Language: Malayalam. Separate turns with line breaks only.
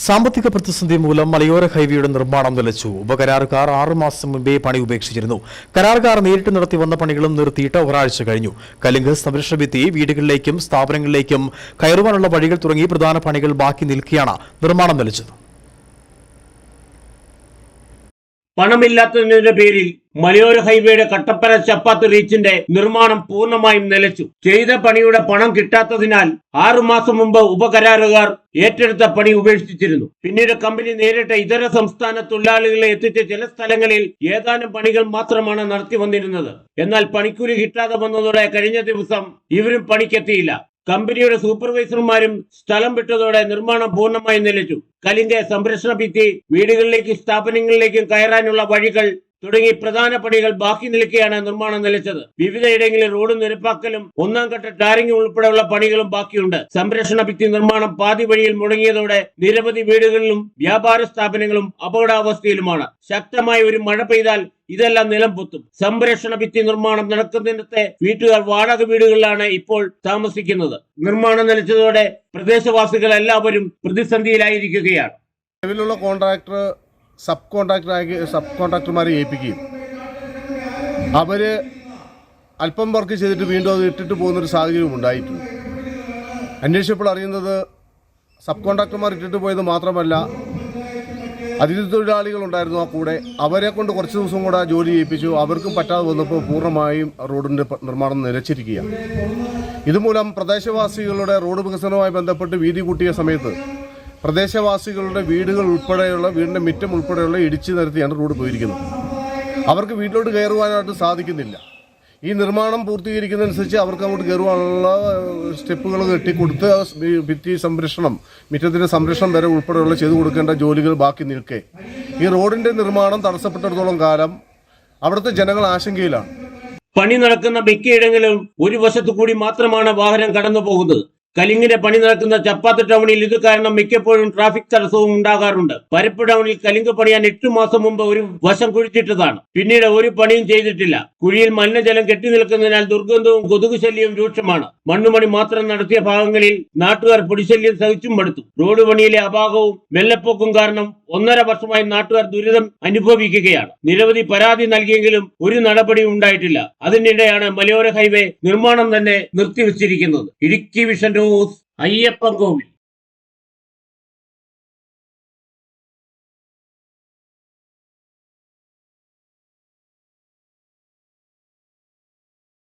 സാമ്പത്തിക പ്രതിസന്ധി മൂലം മലയോര ഹൈവേയുടെ നിർമ്മാണം നിലച്ചു. ഉപകരാറുകാർ 6 മാസം മുമ്പേ പണി ഉപേക്ഷിച്ചിരുന്നു. കരാറുകാർ നേരിട്ട് നടത്തി വന്ന പണികളും നിർത്തിയിട്ട് ഒരാഴ്ച കഴിഞ്ഞു. കലിംഗ് സംരക്ഷണ ഭിത്തി വീടുകളിലേക്കും സ്ഥാപനങ്ങളിലേക്കും കയറുവാനുള്ള വഴികൾ തുടങ്ങി പ്രധാന പണികൾ ബാക്കി നിൽക്കെയാണ് നിർമ്മാണം നിലച്ചത്.
പണമില്ലാത്തതിന്റെ പേരിൽ മലയോര ഹൈവേയുടെ കട്ടപ്പന ചപ്പാത്ത് റീച്ചിന്റെ നിർമ്മാണം പൂർണ്ണമായും നിലച്ചു. ചെയ്ത പണിയുടെ പണം കിട്ടാത്തതിനാൽ 6 മാസം മുമ്പ് ഉപകരാറുകാർ ഏറ്റെടുത്ത പണി ഉപേക്ഷിച്ചിരുന്നു. പിന്നീട് കമ്പനി നേരിട്ട് ഇതര സംസ്ഥാന തൊഴിലാളികളെ എത്തിച്ച് ചില സ്ഥലങ്ങളിൽ ഏതാനും പണികൾ മാത്രമാണ് നടത്തി വന്നിരുന്നത്. എന്നാൽ പണിക്കൂലി കിട്ടാതെ വന്നതോടെ കഴിഞ്ഞ ദിവസം ഇവരും പണിക്കെത്തിയില്ല. കമ്പനിയുടെ സൂപ്പർവൈസർമാരും സ്ഥലം വിട്ടതോടെ നിർമ്മാണം പൂർണ്ണമായും നിലച്ചു. കലിംഗ് സംരക്ഷണ ഭിത്തി വീടുകളിലേക്കും സ്ഥാപനങ്ങളിലേക്കും കയറാനുള്ള വഴികൾ തുടങ്ങി പ്രധാന പണികൾ ബാക്കി നിൽക്കെയാണ് നിർമ്മാണം നിലച്ചത്. വിവിധയിടങ്ങളിൽ റോഡ് നിരപ്പാക്കലും 1ാം ഘട്ട ടാറിംഗും ഉൾപ്പെടെയുള്ള പണികളും ബാക്കിയുണ്ട്. സംരക്ഷണ ഭിത്തി നിർമ്മാണം പാതി വഴിയിൽ മുടങ്ങിയതോടെ നിരവധി വീടുകളിലും വ്യാപാര സ്ഥാപനങ്ങളും അപകടാവസ്ഥയിലുമാണ്. ശക്തമായ ഒരു മഴ പെയ്താൽ ഇതെല്ലാം നിലം പൊത്തും. സംരക്ഷണ ഭിത്തി നിർമ്മാണം നടക്കുന്നിടത്തെ വീട്ടുകാർ വാടക വീടുകളിലാണ് ഇപ്പോൾ താമസിക്കുന്നത്. നിർമ്മാണം നിലച്ചതോടെ പ്രദേശവാസികൾ എല്ലാവരും പ്രതിസന്ധിയിലായിരിക്കുകയാണ്.
നിലവിലുള്ള കോൺട്രാക്ടർ സബ് കോൺട്രാക്ടർമാരെ ഏൽപ്പിക്കുകയും അവർ അല്പം വർക്ക് ചെയ്തിട്ട് വീണ്ടും അത് ഇട്ടിട്ട് പോകുന്നൊരു സാഹചര്യം ഉണ്ടായിട്ടുണ്ട്. അന്വേഷിച്ചപ്പോൾ അറിയുന്നത് സബ് കോൺട്രാക്ടർമാർ ഇട്ടിട്ട് പോയത് മാത്രമല്ല, അതിഥി തൊഴിലാളികളുണ്ടായിരുന്നു ആ കൂടെ. അവരെ കൊണ്ട് കുറച്ച് ദിവസം കൂടെ ജോലി ചെയ്യിപ്പിച്ചു. അവർക്കും പറ്റാതെ വന്നപ്പോൾ പൂർണ്ണമായും റോഡിൻ്റെ നിർമ്മാണം നിലച്ചിരിക്കുകയാണ്. ഇതുമൂലം പ്രദേശവാസികളുടെ റോഡ് വികസനവുമായി ബന്ധപ്പെട്ട് വീതി കൂട്ടിയ സമയത്ത് പ്രദേശവാസികളുടെ വീടുകൾ ഉൾപ്പെടെയുള്ള വീടിൻ്റെ മുറ്റം ഉൾപ്പെടെയുള്ള ഇടിച്ചു നിരത്തിയാണ് റോഡ് പോയിരിക്കുന്നത്. അവർക്ക് വീട്ടിലോട്ട് കയറുവാനായിട്ട് സാധിക്കുന്നില്ല. ഈ നിർമ്മാണം പൂർത്തീകരിക്കുന്നതനുസരിച്ച് അവർക്ക് അങ്ങോട്ട് കയറുവാനുള്ള സ്റ്റെപ്പുകൾ കെട്ടിക്കൊടുത്ത് ഭിത്തി സംരക്ഷണം, മുറ്റത്തിൻ്റെ സംരക്ഷണം വരെ ഉൾപ്പെടെയുള്ള ചെയ്തു കൊടുക്കേണ്ട ജോലികൾ ബാക്കി നിൽക്കെ ഈ റോഡിൻ്റെ നിർമ്മാണം തടസ്സപ്പെട്ടിടത്തോളം കാലം അവിടുത്തെ ജനങ്ങൾ ആശങ്കയിലാണ്.
പണി നടക്കുന്ന മിക്കയിടങ്ങളിലും ഒരു വശത്തു കൂടി മാത്രമാണ് വാഹനം കടന്നു പോകുന്നത്. കലിംഗിന്റെ പണി നടക്കുന്ന ചപ്പാത്ത് ടൗണിൽ ഇത് കാരണം മിക്കപ്പോഴും ട്രാഫിക് തടസ്സവും ഉണ്ടാകാറുണ്ട്. പരപ്പ് ടൗണിൽ കലിംഗ് പണിയാൻ 8 മാസം മുമ്പ് ഒരു വശം കുഴിച്ചിട്ടതാണ്. പിന്നീട് ഒരു പണിയും ചെയ്തിട്ടില്ല. കുഴിയിൽ മലിനജലം കെട്ടി നിൽക്കുന്നതിനാൽ ദുർഗന്ധവും കൊതുക് ശല്യവും രൂക്ഷമാണ്. മണ്ണുമണി മാത്രം നടത്തിയ ഭാഗങ്ങളിൽ നാട്ടുകാർ പൊടിശല്യം സഹിച്ചും മടുത്തു. റോഡ് പണിയിലെ അപാകവും വെള്ളപ്പൊക്കും കാരണം 1.5 വർഷമായി നാട്ടുകാർ ദുരിതം അനുഭവിക്കുകയാണ്. നിരവധി പരാതി നൽകിയെങ്കിലും ഒരു നടപടിയും ഉണ്ടായിട്ടില്ല. അതിനിടെയാണ് മലയോര ഹൈവേ നിർമ്മാണം തന്നെ നിർത്തിവെച്ചിരിക്കുന്നത്. Idukki vision news, Ayyappancoil.